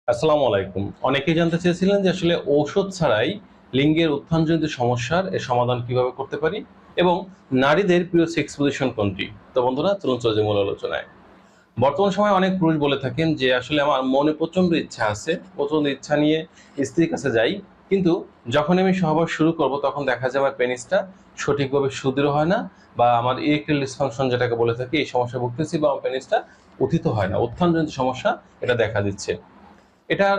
আসসালামু আলাইকুম। অনেকেই জানতে চেয়েছিলেন যে আসলে ঔষধ ছাড়াই লিঙ্গের উত্থানজনিত সমস্যার এর সমাধান কিভাবে করতে পারি এবং নারীদের প্রিয় সেক্স পজিশন কোনটি। তো বন্ধুরা, চলুন চলে যাই মূল আলোচনায়। বর্তমান সময়ে অনেক পুরুষ বলে থাকেন যে আসলে আমার মনে প্রচন্ড ইচ্ছা আছে, প্রচন্ড ইচ্ছা নিয়ে স্ত্রীর কাছে যাই, কিন্তু যখন আমি সহবাস শুরু করব তখন দেখা যায় আমার পেনিসটা সঠিকভাবে সুদৃঢ় হয় না, বা আমার ইরেকটাইল ডিসফাংশন যেটাকে বলে থাকি এই সমস্যা ভুগতেছি, বা আমার পেনিসটা উত্থিত হয় না, উত্থানজনিত সমস্যা এটা দেখা দিচ্ছে। এটার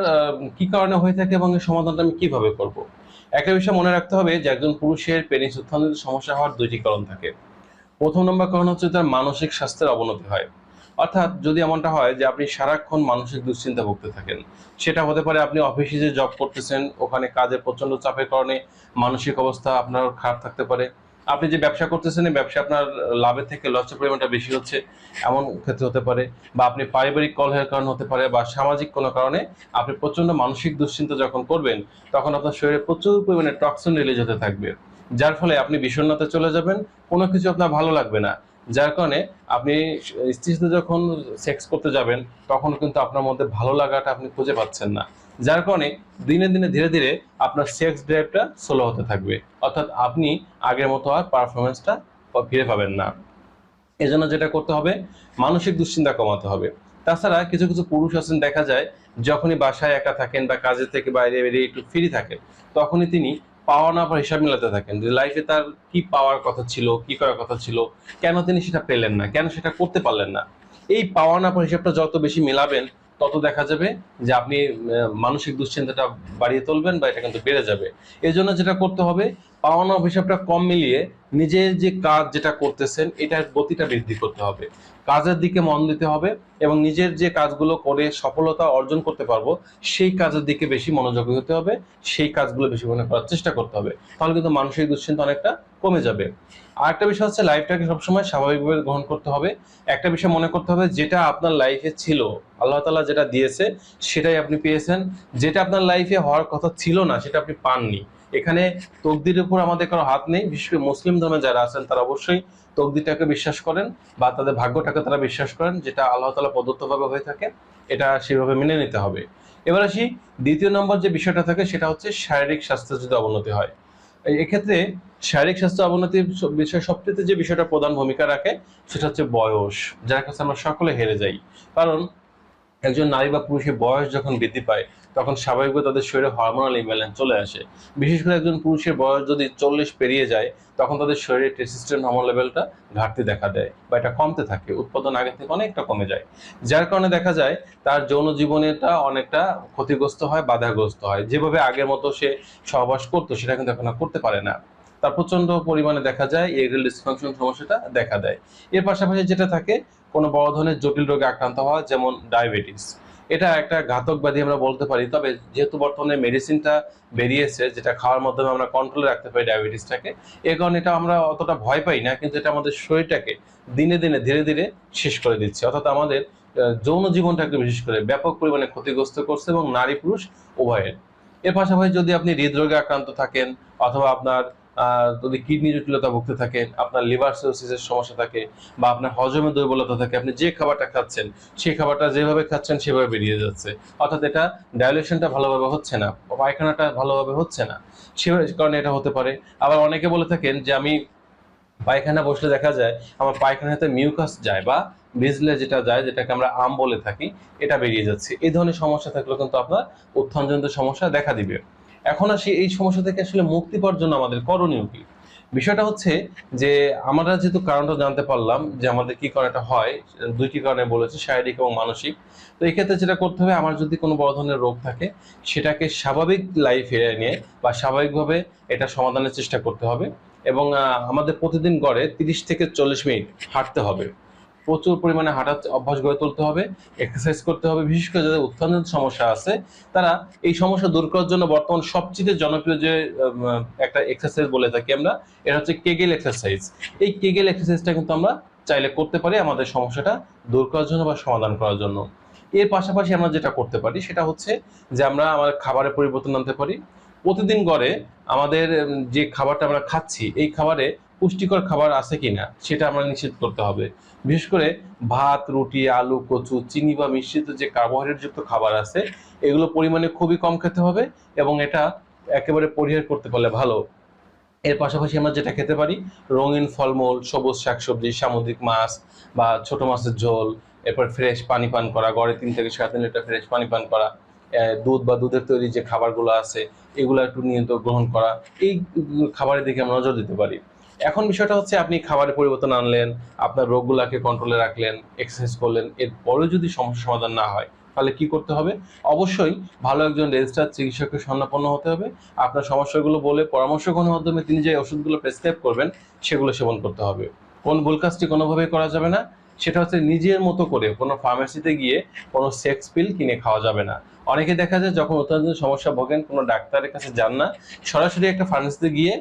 কি কারণে হয়ে থাকে এবং এর সমাধানটা আমি কিভাবে করব? একটা বিষয় মনে রাখতে হবে যে একজন পুরুষের পেনিস উত্থানজনিত সমস্যা হওয়ার ২ টি কারণ থাকে। ১ম নম্বর কারণ হচ্ছে তার মানসিক স্বাস্থ্যের অবনতি হয়। অর্থাৎ যদি এমনটা হয় যে আপনি সারাক্ষণ মানসিক দুশ্চিন্তা ভুগতে থাকেন। সেটা হতে পারে আপনি অফিসে যে জব করতেছেন, ওখানে কাজের প্রচন্ড চাপের কারণে মানসিক অবস্থা আপনার খারাপ থাকতে পারে। আপনি যে ব্যবসা করতেছেন, এই ব্যবসায় আপনার লাভের থেকে লসের পরিমাণটা বেশি হচ্ছে, এমন ক্ষেত্রে হতে পারে। বা আপনি পারিবারিক কলহের কারণে হতে পারে, বা সামাজিক কোনো কারণে আপনি প্রচন্ড মানসিক দুশ্চিন্তা যখন করবেন, তখন আপনার শরীরে প্রচুর পরিমাণে টক্সিন রিলিজ হতে থাকবে। যার ফলে আপনি বিষণ্ণতায় চলে যাবেন, কোনো কিছু আপনার ভালো লাগবে না। যার কারণে আপনি স্ত্রীর সাথে যখন সেক্স করতে যাবেন, তখন কিন্তু আপনার মধ্যে ভালো লাগাটা আপনি খুঁজে পাচ্ছেন না। যার কারণে দিনে দিনে ধীরে ধীরে আপনার সেক্স ড্রাইভটা স্লো হতে থাকবে। অর্থাৎ আপনি আগের মতো আর পারফরমেন্সটা ফিরে পাবেন না। এজন্য যেটা করতে হবে, মানসিক দুশ্চিন্তা কমাতে হবে। তাছাড়া কিছু কিছু পুরুষ আছেন, দেখা যায় যখনই বাসায় একা থাকেন বা কাজের থেকে বাইরে বেরিয়ে একটু ফ্রি থাকেন, তখনই তিনি পাওয়া না পাওয়ার হিসাব মিলাতে থাকেন যে লাইফে তার কি পাওয়ার কথা ছিল, কি করার কথা ছিল, কেন তিনি সেটা পেলেন না, কেন সেটা করতে পারলেন না। এই পাওয়া না পাওয়ার হিসাবটা যত বেশি মেলাবেন, তত দেখা যাবে যে আপনি মানসিক দুশ্চিন্তাটা বাড়িয়ে তুলবেন, বা এটা কিন্তু বেড়ে যাবে। এই জন্য যেটা করতে হবে, পাওয়া না হিসাবটা কম মিলিয়ে নিজের যে কাজ যেটা করতেছেন এটার গতিটা বৃদ্ধি করতে হবে, কাজের দিকে মন দিতে হবে, এবং নিজের যে কাজগুলো করে সফলতা অর্জন করতে পারবো সেই কাজের দিকে বেশি মনোযোগী হতে হবে, সেই কাজগুলো বেশি মনে করার চেষ্টা করতে হবে। তাহলে কিন্তু মানসিক দুশ্চিন্তা অনেকটা কমে যাবে। আর একটা বিষয় হচ্ছে, লাইফটাকে সবসময় স্বাভাবিকভাবে গ্রহণ করতে হবে। একটা বিষয় মনে করতে হবে, যেটা আপনার লাইফে ছিল, আল্লাহ তাআলা যেটা দিয়েছে সেটাই আপনি পেয়েছেন। যেটা আপনার লাইফে হওয়ার কথা ছিল না সেটা আপনি পাননি। এখানে তকদিরের উপর আমাদের কারো হাত নেই। বিশেষ করে মুসলিম ধর্মে যারা আছেন তারা অবশ্যই তকদিরটাকে বিশ্বাস করেন, বা তাদের ভাগ্যটাকে তারা বিশ্বাস করেন, যেটা আল্লাহ তাআলা প্রদত্তভাবে হয়ে থাকে, এটা সেভাবে মেনে নিতে হবে। এবার আসি, দ্বিতীয় নম্বর যে বিষয়টা থাকে সেটা হচ্ছে শারীরিক স্বাস্থ্যের যদি অবনতি হয়। এক্ষেত্রে শারীরিক স্বাস্থ্য অবনতির বিষয় সবচেয়ে যে বিষয়টা প্রধান ভূমিকা রাখে সেটা হচ্ছে বয়স, যার কাছে আমরা সকলে হেরে যাই। কারণ একজন নারী বা পুরুষের বয়স যখন বৃদ্ধি পায়, তখন স্বাভাবিকভাবে তাদের শরীরে হরমোনাল ইমব্যালেন্স চলে আসে। বিশেষ করে একজন পুরুষের বয়স যদি 40 পেরিয়ে যায়, তখন তাদের শরীরে টেস্টোস্টেরন হরমোন লেভেলটা ঘাটতি দেখা দেয়, বা এটা কমতে থাকে, উৎপাদন আগে থেকে অনেকটা কমে যায়। যার কারণে দেখা যায় তার যৌন জীবনেটা অনেকটা ক্ষতিগ্রস্ত হয়, বাধাগ্রস্ত হয়। যেভাবে আগের মতো সে সহবাস করতো সেটা কিন্তু এখন আর করতে পারে না। তার প্রচন্ড পরিমাণে দেখা যায় ইরেকটাইল ডিসফাংশন সমস্যাটা দেখা দেয়। এর পাশাপাশি যেটা থাকে, কোনো বড় ধরনের জটিল রোগে আক্রান্ত হওয়া, যেমন ডায়াবেটিস। এটা একটা ঘাতক ব্যাধি আমরা বলতে পারি। তবে যেহেতু বর্তমানে মেডিসিনটা বেরিয়েছে, যেটা খাওয়ার মাধ্যমে আমরা কন্ট্রোলে রাখতে পারি ডায়াবেটিসটাকে, এ কারণে এটা আমরা অতটা ভয় পাই না। কিন্তু এটা আমাদের শরীরটাকে দিনে দিনে ধীরে ধীরে শেষ করে দিচ্ছে। অর্থাৎ আমাদের যৌন জীবনটাকে বিশেষ করে ব্যাপক পরিমাণে ক্ষতিগ্রস্ত করছে, এবং নারী পুরুষ উভয়ের। এর পাশাপাশি যদি আপনি হৃদরোগে আক্রান্ত থাকেন, অথবা আপনার যদি কিডনি জটিলতা ভুগতে থাকেন, আপনার লিভার সিরোসিসের সমস্যা থাকে, বা আপনার হজমে দুর্বলতা থাকে, আপনি যে খাবারটা খাচ্ছেন সেই খাবারটা যেভাবে খাচ্ছেন সেভাবে বেরিয়ে যাচ্ছে। অর্থাৎ এটা ডাইলেশনটা ভালোভাবে হচ্ছে না, পায়খানাটা ভালোভাবে হচ্ছে না, সে কারণে এটা হতে পারে। আবার অনেকে বলে থাকেন যে আমি পায়খানা বসলে দেখা যায় আমার পায়খানাতে মিউকাস যায়, বা বিজলে যেটা যায়, যেটাকে আমরা বলে থাকি, এটা বেরিয়ে যাচ্ছে। এই ধরনের সমস্যা থাকলে কিন্তু আপনার উত্থানজনিত সমস্যা দেখা দিবে। এখন আসি, এই সমস্যা থেকে আসলে মুক্তি পাওয়ার জন্য আমাদের করণীয় কি? বিষয়টা হচ্ছে যে আমরা যেহেতু কারণটা জানতে পারলাম যে আমাদের কি কারণে এটা হয়, ২টি কারণে বলেছি, শারীরিক এবং মানসিক। তো এই ক্ষেত্রে যেটা করতে হবে, আমার যদি কোনো বড় ধরনের রোগ থাকে, সেটাকে স্বাভাবিক লাইফে নিয়ে বা স্বাভাবিকভাবে এটা সমাধানের চেষ্টা করতে হবে। এবং আমাদের প্রতিদিন গড়ে ৩০ থেকে ৪০ মিনিট হাঁটতে হবে। প্রচুর পরিমাণে হাঁটার অভ্যাস গড়ে তুলতে হবে, এক্সারসাইজ করতে হবে। বিশেষ করে যাদের উত্থানজনিত সমস্যা আছে, তারা এই সমস্যা দূর করার জন্য বর্তমান সবচেয়ে জনপ্রিয় যে একটা এক্সারসাইজ বলে থাকি আমরা, এটা হচ্ছে কেগেল এক্সারসাইজ। এই কেগেল এক্সারসাইজটা কিন্তু আমরা চাইলে করতে পারি আমাদের সমস্যাটা দূর করার জন্য বা সমাধান করার জন্য। এর পাশাপাশি আমরা যেটা করতে পারি সেটা হচ্ছে যে আমরা আমাদের খাবারে পরিবর্তন আনতে পারি। প্রতিদিন গড়ে আমাদের যে খাবারটা আমরা খাচ্ছি, এই খাবারে পুষ্টিকর খাবার আছে কিনা সেটা আমরা নিশ্চিত করতে হবে। বিশেষ করে ভাত, রুটি, আলু, কচু, চিনি বা মিশ্রিত যে কার্বোহাইড্রেটযুক্ত খাবার আছে এগুলো পরিমাণে খুবই কম খেতে হবে এবং এটা একেবারে পরিহার করতে পারলে ভালো। এর পাশাপাশি আমরা যেটা খেতে পারি, রঙিন ফলমূল, সবুজ শাকসবজি, সামুদ্রিক মাছ বা ছোট মাছের ঝোল, এরপর ফ্রেশ পানি পান করা, গড়ে 3 থেকে 7 লিটার ফ্রেশ পানি পান করা, দুধ বা দুধের তৈরি যে খাবারগুলো আছে এগুলো একটু নিয়মিত গ্রহণ করা, এই খাবারের দিকে আমরা নজর দিতে পারি। এখন বিষয়টা হচ্ছে আপনি খাবারের পরিবর্তন আনলেন, আপনার রোগগুলোকে কন্ট্রোলে রাখলেন, এক্সারসাইজ করলেন, এরপরেও যদি সমস্যার সমাধান না হয় তাহলে কি করতে হবে? অবশ্যই ভালো একজন রেজিস্টার্ড চিকিৎসকের শরণাপন্ন হতে হবে। আপনার সমস্যাগুলো বলে পরামর্শ গ্রহণের মাধ্যমে তিনি যে ওষুধগুলো প্রেসক্রাইব করবেন সেগুলো সেবন করতে হবে। কোন ভুল কাজটি কোনোভাবেই করা যাবে না, সেটা হচ্ছে নিজের মতো করে কোনো ফার্মেসিতে গিয়ে কোনো সেক্স পিল কিনে খাওয়া যাবে না। অনেকে দেখা যায় যখন অত্যন্ত সমস্যা ভোগেন কোনো ডাক্তারের কাছে যান না, সরাসরি একটা ফার্মেসিতে গিয়ে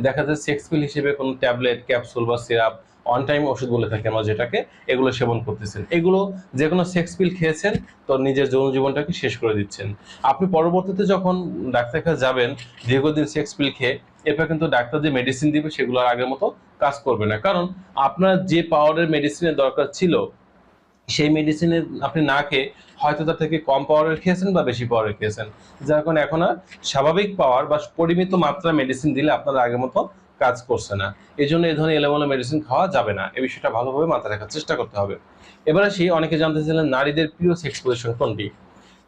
দেখা যায় সেক্স পিল হিসেবে কোনো ট্যাবলেট, ক্যাপসুল বা সিরাপ, অন টাইম ওষুধ বলে থাকি আমরা যেটাকে, এগুলো সেবন করতেছেন। এগুলো যে কোনো সেক্স পিল খেয়েছেন তো নিজের যৌন জীবনটাকে শেষ করে দিচ্ছেন। আপনি পরবর্তীতে যখন ডাক্তারের কাছে যাবেন দীর্ঘদিন সেক্স পিল খেয়ে, এরপর কিন্তু ডাক্তার যে মেডিসিন দিবে সেগুলো আর আগের মতো কাজ করবে না। কারণ আপনার যে পাওয়ারের মেডিসিনের দরকার ছিল সেই মেডিসিনের আপনি না খেয়ে হয়তো তার থেকে কম পাওয়ারের খেয়েছেন বা বেশি পাওয়ারের খেয়েছেন, যার কারণে এখন আর স্বাভাবিক পাওয়ার বা পরিমিত মাত্রা মেডিসিন দিলে আপনার আগের মতো কাজ করছে না। এই জন্য এই ধরনের এলোমেলো মেডিসিন খাওয়া যাবে না, এই বিষয়টা ভালোভাবে মাথায় রাখার চেষ্টা করতে হবে। এবার আসি, অনেকে জানতে চাইলেন নারীদের প্রিয় সেক্স পজিশন কোনটি।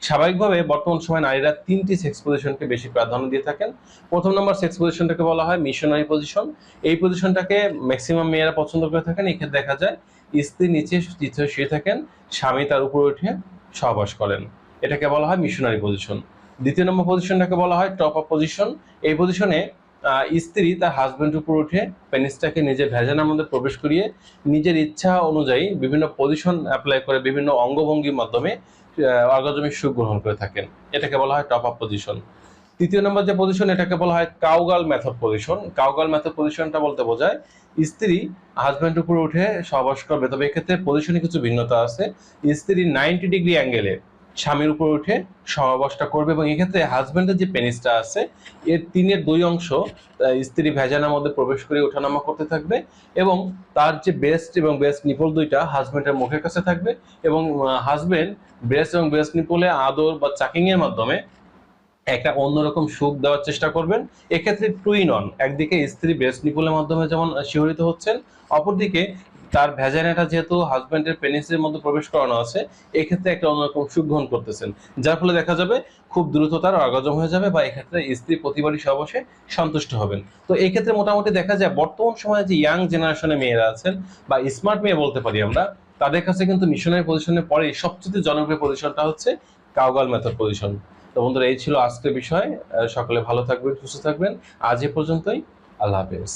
স্বাভাবিকভাবে বর্তমান সময়ে নারীরা 3টি সেক্স পজিশনকে বেশি প্রাধান্য দিয়ে থাকেন। প্রথম নম্বর সেক্স পজিশনটাকে বলা হয় মিশনারি পজিশন। এই পজিশনটাকে ম্যাক্সিমাম মেয়েরা পছন্দ করে থাকেন। এক্ষেত্রে দেখা যায় স্ত্রী নিচে শুয়ে থাকেন, স্বামী তার উপরে উঠে সহবাস করেন, এটাকে বলা হয় মিশনারি পজিশন। দ্বিতীয় নম্বর পজিশনটাকে বলা হয় টপ আপ পজিশন। এই পজিশনে স্ত্রী তার হাজবেন্ডের উপর উঠে পেনিসটাকে নিজের ভ্যাজানার মধ্যে প্রবেশ করিয়ে নিজের ইচ্ছা অনুযায়ী বিভিন্ন পজিশন অ্যাপ্লাই করে বিভিন্ন অঙ্গভঙ্গির মাধ্যমে অর্গাজমিক সুখ গ্রহণ করে থাকেন, এটাকে বলা হয় টপ আপ পজিশন। তৃতীয় নম্বর যে পজিশন এটাকে বলা হয় কাউগাল মেথড পজিশন। কাউগাল মেথড পজিশনটা বলতে বোঝায় স্ত্রী হাজব্যান্ডের উপরে উঠে সহবাস করবে, তবে এক্ষেত্রে পজিশনে কিছু ভিন্নতা আছে। স্ত্রী 90 ডিগ্রি অ্যাঙ্গেলে স্বামীর উপর উঠে সহবাসটা করবে এবং এক্ষেত্রে হাজব্যান্ডের যে পেনিসটা আছে এর 3/2 অংশ স্ত্রী ভ্যাজানার মধ্যে প্রবেশ করে ওঠানামা করতে থাকবে এবং তার যে ব্রেস্ট এবং ব্রেস্ট নিপল দুইটা হাজব্যান্ডের মুখের কাছে থাকবে এবং হাজব্যান্ড ব্রেস্ট এবং ব্রেস্ট নিপলে আদর বা চাকিং এর মাধ্যমে একটা অন্যরকম সুখ দেওয়ার চেষ্টা করবেন। এক্ষেত্রে টুইন অন, একদিকে স্ত্রী ব্রেস্ট নিপলের মাধ্যমে যেমন শিহরিত হচ্ছেন, অপরদিকে তার ভ্যাজাইনাটা যেহেতু হাজব্যান্ডের পেনিসের মধ্যে প্রবেশ করানো আছে এক্ষেত্রে একটা অন্যরকম সুখ গ্রহণ করতেছেন, যার ফলে দেখা যাবে খুব দ্রুত তার অর্গাজম হয়ে যাবে বা এক্ষেত্রে স্ত্রী প্রতিবারই সহবাসে সন্তুষ্ট হবেন। তো এই ক্ষেত্রে মোটামুটি দেখা যায় বর্তমান সময়ে যে ইয়াং জেনারেশনের মেয়েরা আছেন বা স্মার্ট মেয়ে বলতে পারি আমরা, তাদের কাছে কিন্তু মিশনারি পজিশনের পরে সবচেয়ে জনপ্রিয় পজিশনটা হচ্ছে কাউগাল মেথড পজিশন। তো বন্ধুরা, এই ছিল আজকের বিষয়। সকলে ভালো থাকবেন, সুস্থ থাকবেন। আজ এ পর্যন্তই। আল্লাহ হাফেজ।